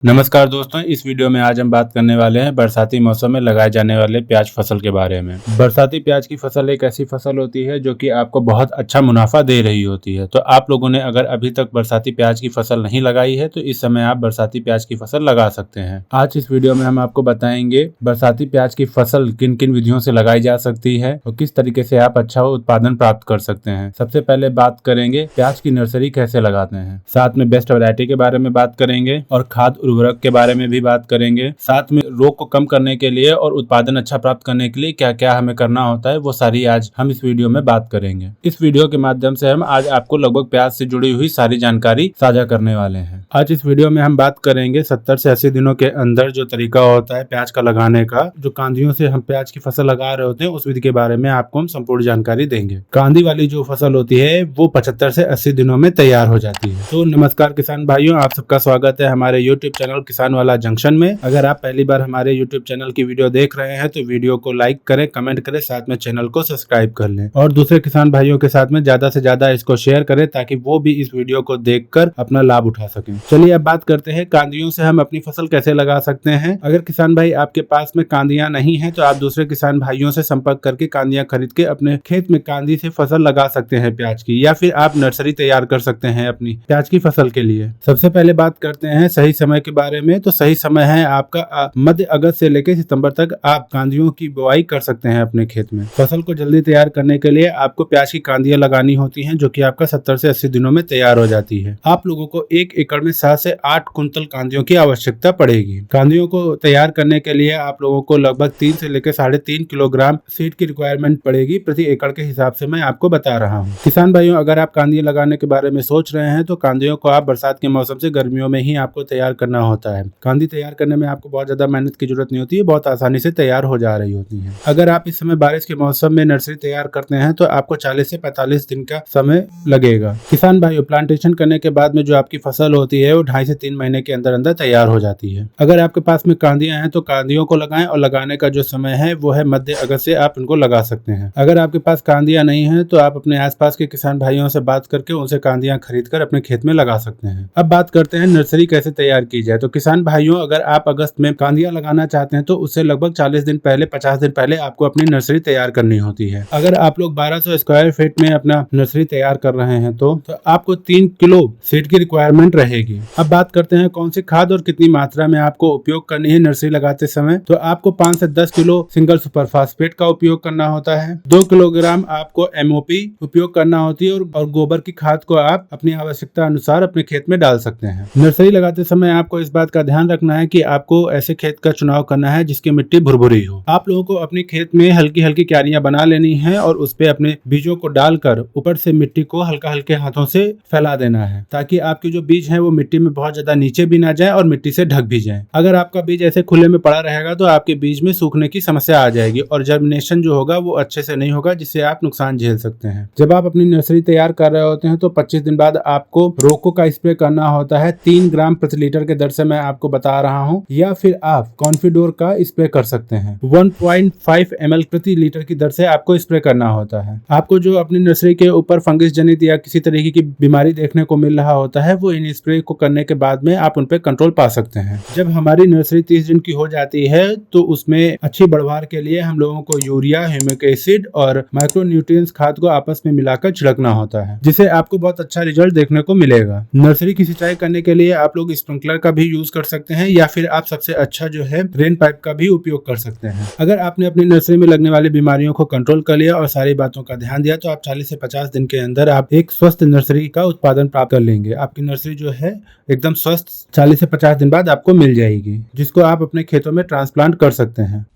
नमस्कार दोस्तों, इस वीडियो में आज हम बात करने वाले हैं बरसाती मौसम में लगाए जाने वाले प्याज फसल के बारे में। बरसाती प्याज की फसल एक ऐसी फसल होती है जो कि आपको बहुत अच्छा मुनाफा दे रही होती है। तो आप लोगों ने अगर अभी तक बरसाती प्याज की फसल नहीं लगाई है तो इस समय आप बरसाती प्याज की फसल लगा सकते हैं। आज इस वीडियो में हम आपको बताएंगे बरसाती प्याज की फसल किन किन विधियों से लगाई जा सकती है और किस तरीके से आप अच्छा उत्पादन प्राप्त कर सकते हैं। सबसे पहले बात करेंगे प्याज की नर्सरी कैसे लगाते हैं, साथ में बेस्ट वैरायटी के बारे में बात करेंगे और खाद उर्वरक के बारे में भी बात करेंगे। साथ में रोग को कम करने के लिए और उत्पादन अच्छा प्राप्त करने के लिए क्या क्या हमें करना होता है वो सारी आज हम इस वीडियो में बात करेंगे। इस वीडियो के माध्यम से हम आज आपको लगभग प्याज से जुड़ी हुई सारी जानकारी साझा करने वाले हैं। आज इस वीडियो में हम बात करेंगे 70 से 80 दिनों के अंदर जो तरीका होता है प्याज का लगाने का, जो कांदियों से हम प्याज की फसल लगा रहे होते हैं उस विधि के बारे में आपको हम संपूर्ण जानकारी देंगे। कांदी वाली जो फसल होती है वो 75 से 80 दिनों में तैयार हो जाती है। तो नमस्कार किसान भाइयों, आप सबका स्वागत है हमारे YouTube चैनल किसान वाला जंक्शन में। अगर आप पहली बार हमारे YouTube चैनल की वीडियो देख रहे हैं तो वीडियो को लाइक करें, कमेंट करें, साथ में चैनल को सब्सक्राइब कर लें और दूसरे किसान भाइयों के साथ में ज्यादा से ज्यादा इसको शेयर करें ताकि वो भी इस वीडियो को देखकर अपना लाभ उठा सकें। चलिए अब बात करते हैं कांदियों से हम अपनी फसल कैसे लगा सकते हैं। अगर किसान भाई आपके पास में कांदियां नहीं है तो आप दूसरे किसान भाइयों से संपर्क करके कांदियां खरीद के अपने खेत में कांदी से फसल लगा सकते हैं प्याज की, या फिर आप नर्सरी तैयार कर सकते हैं अपनी प्याज की फसल के लिए। सबसे पहले बात करते हैं सही समय के बारे में। तो सही समय है आपका मध्य अगस्त से लेकर सितंबर तक आप कांदियों की बुआई कर सकते हैं अपने खेत में। फसल को जल्दी तैयार करने के लिए आपको प्याज की कांदियां लगानी होती हैं जो कि आपका 70 से 80 दिनों में तैयार हो जाती है। आप लोगों को 1 एकड़ में 7 से 8 कुंतल कांदियों की आवश्यकता पड़ेगी। कांदियों को तैयार करने के लिए आप लोगों को लगभग 3 से लेकर 3.5 किलोग्राम सीड की रिक्वायरमेंट पड़ेगी प्रति एकड़ के हिसाब से मैं आपको बता रहा हूँ। किसान भाइयों, अगर आप कांदियां लगाने के बारे में सोच रहे हैं तो कांदियों को आप बरसात के मौसम से गर्मियों में ही आपको तैयार करना होता है। कांदी तैयार करने में आपको बहुत ज्यादा मेहनत की जरूरत नहीं होती है, बहुत आसानी से तैयार हो जा रही होती है। अगर आप इस समय बारिश के मौसम में नर्सरी तैयार करते हैं तो आपको 40 से 45 दिन का समय लगेगा। किसान भाइयों, प्लांटेशन करने के बाद में जो आपकी फसल होती है वो 2.5 से 3 महीने के अंदर अंदर तैयार हो जाती है। अगर आपके पास में कांदियां हैं तो कांदियों को लगाएं और लगाने का जो समय है वो है मध्य अगस्त से आप इनको लगा सकते हैं। अगर आपके पास कांदियां नहीं है तो आप अपने आसपास के किसान भाइयों से बात करके उनसे कांदियां खरीद कर अपने खेत में लगा सकते हैं। अब बात करते हैं नर्सरी कैसे तैयार की जाए। तो किसान भाइयों, अगर आप अगस्त में कांदियां लगाना चाहते हैं तो उससे लगभग 40 दिन पहले, 50 दिन पहले आपको अपनी नर्सरी तैयार करनी होती है। अगर आप लोग 1200 स्क्वायर फीट में अपना नर्सरी तैयार कर रहे हैं तो आपको 3 किलो सीड की रिक्वायरमेंट रहेगी। अब बात करते हैं कौन सी खाद और कितनी मात्रा में आपको उपयोग करनी है नर्सरी लगाते समय। तो आपको 5 से 10 किलो सिंगल सुपर फास्फेट का उपयोग करना होता है। 2 किलोग्राम आपको MOP उपयोग करना होती है और गोबर की खाद को आप अपनी आवश्यकता अनुसार अपने खेत में डाल सकते हैं। नर्सरी लगाते समय आपको इस बात का ध्यान रखना है कि आपको ऐसे खेत का चुनाव करना है जिसकी मिट्टी भुरभुरी हो। आप लोगों को अपने खेत में हल्की हल्की क्यारियां बना लेनी है और उस पे अपने बीजों को डालकर ऊपर से मिट्टी को हल्का हल्के हाथों से फैला देना है ताकि आपके जो बीज हैं वो मिट्टी में बहुत ज्यादा नीचे भी ना जाए और मिट्टी से ढक भी जाए। अगर आपका बीज ऐसे खुले में पड़ा रहेगा तो आपके बीज में सूखने की समस्या आ जाएगी और जर्मिनेशन जो होगा वो अच्छे से नहीं होगा, जिससे आप नुकसान झेल सकते हैं। जब आप अपनी नर्सरी तैयार कर रहे होते हैं तो 25 दिन बाद आपको रोको का स्प्रे करना होता है। 3 ग्राम प्रति लीटर के दर से मैं आपको बता रहा हूँ, या फिर आप कॉन्फिडोर का स्प्रे कर सकते हैं। 1.5 ml प्रति लीटर की दर से आपको स्प्रे करना होता है। आपको जो अपनी नर्सरी के ऊपर फंगस जनित या किसी तरीके की बीमारी देखने को मिल रहा होता है वो इन स्प्रे को करने के बाद में आप उन पे कंट्रोल पा सकते हैं। जब हमारी नर्सरी 30 दिन की हो जाती है तो उसमें अच्छी बढ़वार के लिए हम लोगों को यूरिया, ह्यूमिक एसिड और माइक्रोन्यूट्रिएंट्स खाद को आपस में मिलाकर छिड़कना होता है, जिससे आपको बहुत अच्छा रिजल्ट देखने को मिलेगा। नर्सरी की सिंचाई करने के लिए आप लोग स्प्रिंकलर का भी यूज कर सकते हैं या फिर आप सबसे अच्छा जो है रेन पाइप का भी उपयोग कर सकते हैं। अगर आपने अपनी नर्सरी में लगने वाली बीमारियों को कंट्रोल कर लिया और सारी बातों का ध्यान दिया तो आप 40 से 50 दिन के अंदर आप एक स्वस्थ नर्सरी का उत्पादन प्राप्त कर लेंगे। आपकी नर्सरी जो है एकदम स्वस्थ 40 से 50 दिन बाद आपको मिल जाएगी, जिसको आप अपने खेतों में ट्रांसप्लांट कर सकते हैं।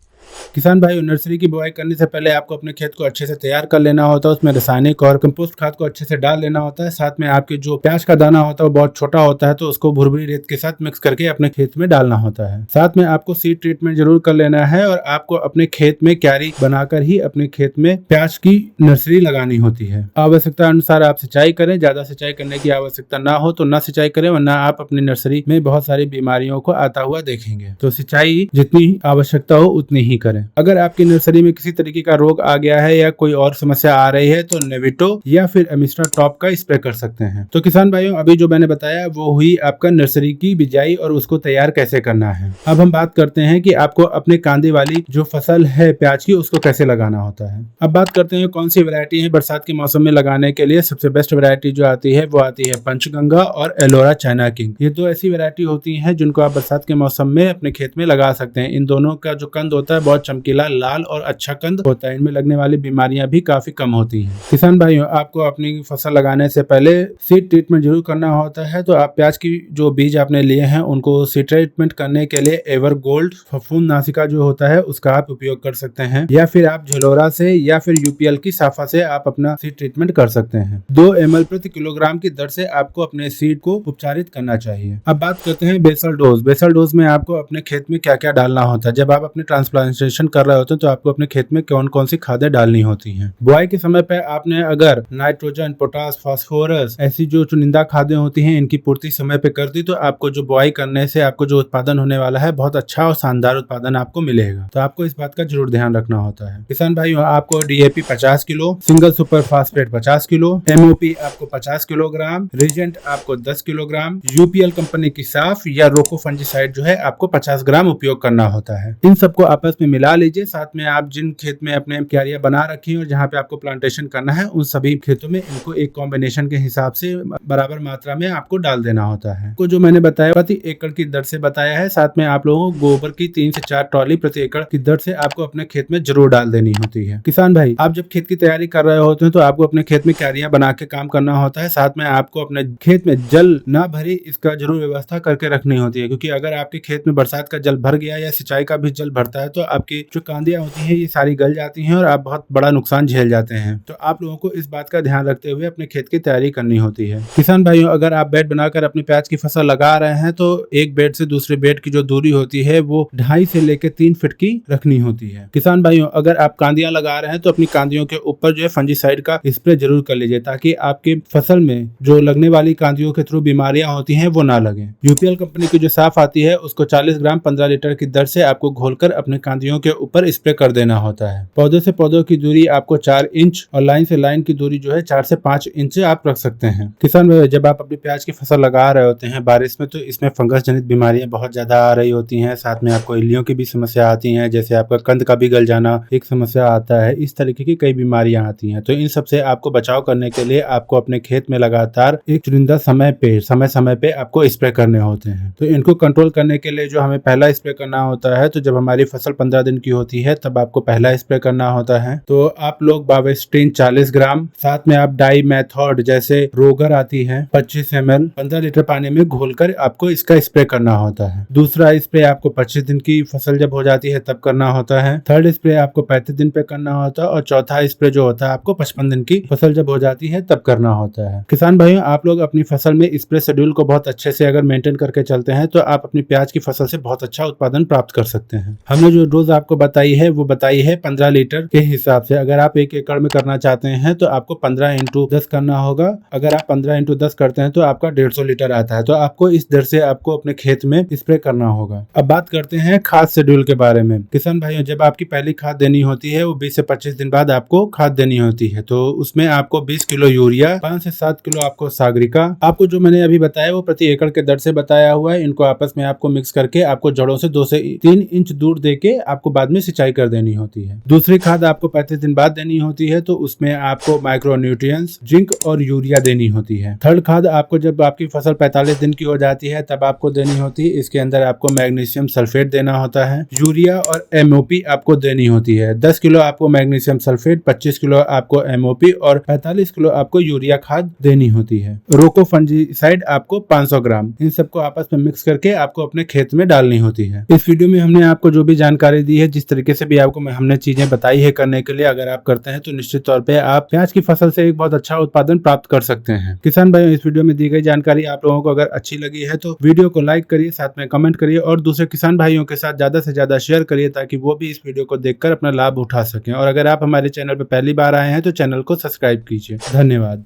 किसान भाई, नर्सरी की बुआई करने से पहले आपको अपने खेत को अच्छे से तैयार कर लेना होता है। उसमें रासायनिक और कंपोस्ट खाद को अच्छे से डाल लेना होता है। साथ में आपके जो प्याज का दाना होता है वो बहुत छोटा होता है तो उसको भुरभुरी रेत के साथ मिक्स करके अपने खेत में डालना होता है। साथ में आपको सीड ट्रीटमेंट जरूर कर लेना है और आपको अपने खेत में क्यारी बनाकर ही अपने खेत में प्याज की नर्सरी लगानी होती है। आवश्यकता अनुसार आप सिंचाई करें। ज्यादा सिंचाई करने की आवश्यकता ना हो तो ना सिंचाई करें, वरना आप अपनी नर्सरी में बहुत सारी बीमारियों को आता हुआ देखेंगे। तो सिंचाई जितनी आवश्यकता हो उतनी ही करें। अगर आपकी नर्सरी में किसी तरीके का रोग आ गया है या कोई और समस्या आ रही है तो नेविटो या फिर एमिस्ट्रा टॉप का स्प्रे कर सकते हैं। तो किसान भाइयों, अभी जो मैंने बताया वो हुई आपका नर्सरी की बिजाई और उसको तैयार कैसे करना है। अब हम बात करते हैं कि आपको अपने कांदे वाली जो फसल है प्याज की उसको कैसे लगाना होता है। अब बात करते हैं कौन सी वैरायटी है बरसात के मौसम में लगाने के लिए सबसे बेस्ट वैरायटी जो आती है वो आती है पंचगंगा और एलोरा चाइना किंग। ये दो ऐसी वैरायटी होती हैं जिनको आप बरसात के मौसम में अपने खेत में लगा सकते हैं। इन दोनों का जो कंद होता है बहुत चमकीला लाल और अच्छा कंद होता है। इनमें लगने वाली बीमारियां भी काफी कम होती हैं। किसान भाइयों, आपको अपनी फसल लगाने से पहले सीड ट्रीटमेंट जरूर करना होता है। तो आप प्याज की जो बीज आपने लिए हैं उनको सीड ट्रीटमेंट करने के लिए एवर गोल्ड फफूंद नासिका जो होता है उसका आप उपयोग कर सकते हैं, या फिर आप झलोरा से या फिर यूपीएल की साफा से आप अपना सीड ट्रीटमेंट कर सकते हैं। 2 ml प्रति किलोग्राम की दर से आपको अपने सीड को उपचारित करना चाहिए। अब बात करते हैं बेसल डोज। बेसल डोज में आपको अपने खेत में क्या क्या डालना होता है। जब आप अपने ट्रांसप्लांटेशन कर रहे होते हैं तो आपको अपने खेत में कौन कौन सी खादें डालनी होती हैं। बुआई के समय पे आपने अगर नाइट्रोजन, पोटास, फास्फोरस ऐसी जो चुनिंदा खादें होती हैं इनकी पूर्ति समय पे कर दी तो आपको जो बुआई करने से आपको जो उत्पादन होने वाला है बहुत अच्छा और शानदार उत्पादन आपको मिलेगा। तो आपको इस बात का जरूर ध्यान रखना होता है। किसान भाइयों, आपको DAP 50 kilo, single super phosphate 50 kilo, MOP आपको 50 किलोग्राम, रीजेंट आपको 10 किलोग्राम, यूपीएल कंपनी की साफ या रोको फंजीसाइड जो है आपको 50 ग्राम उपयोग करना होता है। इन सबको आपस में मिला लीजिए। साथ में आप जिन खेत में अपने क्यारियां बना रखी है और जहाँ पे आपको प्लांटेशन करना है उन सभी खेतों में इनको एक कॉम्बिनेशन के हिसाब से बराबर मात्रा में आपको डाल देना होता है। को जो मैंने बताया प्रति एकड़ की दर से बताया है। साथ में आप लोगों को गोबर की 3 से 4 ट्रॉली प्रति एकड़ की दर से आपको अपने खेत में जरूर डाल देनी होती है। किसान भाई, आप जब खेत की तैयारी कर रहे होते हैं तो आपको अपने खेत में क्यारियां बना के काम करना होता है। साथ में आपको अपने खेत में जल ना भरे इसका जरूर व्यवस्था करके रखनी होती है, क्योंकि अगर आपके खेत में बरसात का जल भर गया या सिंचाई का भी जल भरता है तो आपकी जो कांदियां होती हैं ये सारी गल जाती हैं और आप बहुत बड़ा नुकसान झेल जाते हैं। तो आप लोगों को इस बात का ध्यान रखते हुए अपने खेत की तैयारी करनी होती है। किसान भाइयों, अगर आप बेड बनाकर अपनी प्याज की फसल लगा रहे हैं तो एक बेड से दूसरे बेड की जो दूरी होती है वो 2.5 से लेकर 3 फीट की रखनी होती है। किसान भाइयों, अगर आप कांदियां लगा रहे हैं तो अपनी कांदियों के ऊपर जो है फंजीसाइड का स्प्रे जरूर कर लीजिए, ताकि आपके फसल में जो लगने वाली कांदियों के थ्रू बीमारियां होती हैं वो ना लगे। यूपीएल कंपनी की जो साफ आती है उसको 40 ग्राम 15 लीटर की दर से आपको घोलकर अपने कांदियों के ऊपर स्प्रे कर देना होता है। पौधे से पौधों की दूरी आपको 4 इंच और लाइन से लाइन की दूरी जो है 4 से 5 इंच आप रख सकते हैं। किसान भाई, जब आप अपनी प्याज की फसल लगा रहे होते हैं बारिश में तो इसमें फंगस जनित बीमारियां बहुत ज्यादा आ रही होती हैं। साथ में आपको इल्लियों की भी समस्या आती है, जैसे आपका कंद का भी गल जाना एक समस्या आता है। इस तरीके की कई बीमारियां आती हैं। तो इन सब से आपको बचाव करने के लिए आपको अपने खेत में लगातार एक चुनिंदा समय पे आपको स्प्रे करने होते हैं। तो इनको कंट्रोल करने के लिए जो हमें पहला स्प्रे करना होता है, तो जब हमारी फसल 15 दिन की होती है तब आपको पहला स्प्रे करना होता है। तो आप लोग बावेस्टीन 40 ग्राम, साथ में आप डाई मेथड जैसे रोगर आती है 25 ml 15 लीटर पानी में घोलकर आपको इसका स्प्रे करना होता है। दूसरा स्प्रे आपको 25 दिन की फसल जब हो जाती है तब करना होता है। थर्ड स्प्रे आपको 35 दिन पे करना होता है और चौथा स्प्रे जो होता है आपको 55 दिन की फसल जब हो जाती है तब करना होता है। किसान भाइयों, आप लोग अपनी फसल में स्प्रे शेड्यूल को बहुत अच्छे से अगर मेंटेन करके चलते हैं तो आप अपनी प्याज की फसल से बहुत अच्छा उत्पादन प्राप्त कर सकते हैं। हमने जो डोज आपको बताई है वो बताई है 15 लीटर के हिसाब से। अगर आप 1 एकड़ में करना चाहते हैं तो आपको 15 × 10 करना होगा। अगर आप 15 × 10 करते हैं तो आपका 150 लीटर आता है। तो आपको इस दर से आपको अपने खेत में स्प्रे करना होगा। अब बात करते हैं खाद शेड्यूल के बारे में। किसान भाइयों, जब आपकी पहली खाद देनी होती है वो 20 से 25 दिन बाद आपको खाद देनी होती है। तो उसमें आपको 20 किलो यूरिया, 5 से 7 किलो आपको सागरिका, आपको जो मैंने अभी बताया वो प्रति एकड़ के दर से बताया हुआ है। इनको आपस में आपको मिक्स करके आपको जड़ों से 2 से 3 इंच दूर देके आपको बाद में सिंचाई कर देनी होती है। दूसरी खाद आपको 35 दिन बाद देनी होती है, तो उसमें आपको माइक्रो न्यूट्रिएंट्स, जिंक और यूरिया देनी होती है। थर्ड खाद आपको जब आपकी फसल 45 दिन की हो जाती है तब आपको देनी होती है। इसके अंदर आपको मैग्नीशियम सल्फेट देना होता है। यूरिया और एमओपी आपको देनी होती है। 10 किलो आपको मैग्नीशियम सल्फेट, 25 किलो आपको एमओपी और 45 किलो आपको यूरिया खाद देनी होती है। रोको फंजीसाइड आपको 500 ग्राम। इन सबको आपस में मिक्स करके आपको अपने खेत में डालनी होती है। इस वीडियो में हमने आपको जो भी जानकारी दी है, जिस तरीके से भी आपको हमने चीजें बताई है करने के लिए, अगर आप करते हैं तो निश्चित तौर पे आप प्याज की फसल से एक बहुत अच्छा उत्पादन प्राप्त कर सकते हैं। किसान भाइयों, इस वीडियो में दी गई जानकारी आप लोगों को अगर अच्छी लगी है तो वीडियो को लाइक करिए, साथ में कमेंट करिए और दूसरे किसान भाइयों के साथ ज्यादा से ज्यादा शेयर करिए ताकि वो भी इस वीडियो को देखकर अपना लाभ उठा सकें। और अगर आप हमारे चैनल पर पहली बार आए हैं तो चैनल को सब्सक्राइब कीजिए। धन्यवाद।